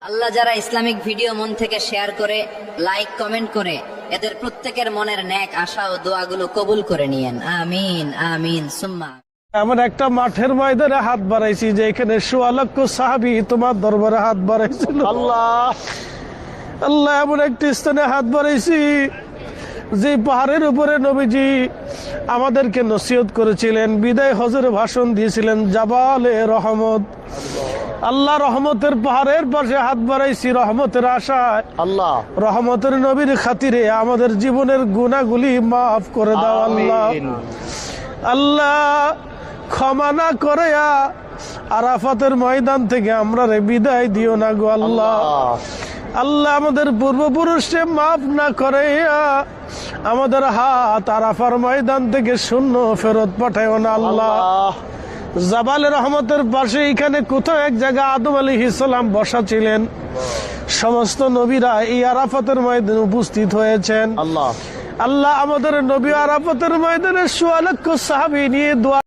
আল্লাহ যারা Islamic video মন থেকে শেয়ার করে, লাইক, কমেন্ট করে, এদের প্রত্যেকের মনের ন্যাক আশা ও দোয়াগুলো কবুল করে নিয়েন। আমিন আমিন সুম্মা। এমন একটা মাঠের ময়দানে হাত বাড়াইছি যে এখানে ১৬ লক্ষ সাহাবী তোমার দরবারে হাত বাড়াইছিল। আল্লাহ আল্লাহ, এমন একটি স্থানে হাত বাড়াইছি যে পাহাড়ের উপরে নবীজি আমাদেরকে নসিহত করেছিলেন, বিদায় হজের ভাষণ দিয়েছিলেন, জাবালে রহমত। আল্লাহ রহমতের পাহাড়ের পাশে হাত বাড়াইছি রহমতের আশায়। আল্লাহ রহমতের নবীর খাতিরে আমাদের জীবনের গুনাহগুলি মাফ করে দাও আল্লাহ। আল্লাহ ক্ষমা না করে আরাফাতের ময়দান থেকে আমরা বিদায় দিও না গো আল্লাহ। আল্লাহ আমাদের পূর্বপুরুষকে মাফ না করে আমাদের হাত আরাফার ময়দান থেকে শূন্য ফেরত পাঠায় না আল্লাহ। জাবালে রহমতের পাশে এখানে কোথাও এক জায়গা আদম আলাইহিস সালাম বসা ছিলেন, সমস্ত নবীরা এই আরাফাতের ময়দানে উপস্থিত হয়েছেন। আল্লাহ আল্লাহ আমাদের নবী আরাফাতের ময়দানে ১৬ লক্ষ সাহাবী নিয়ে দোয়া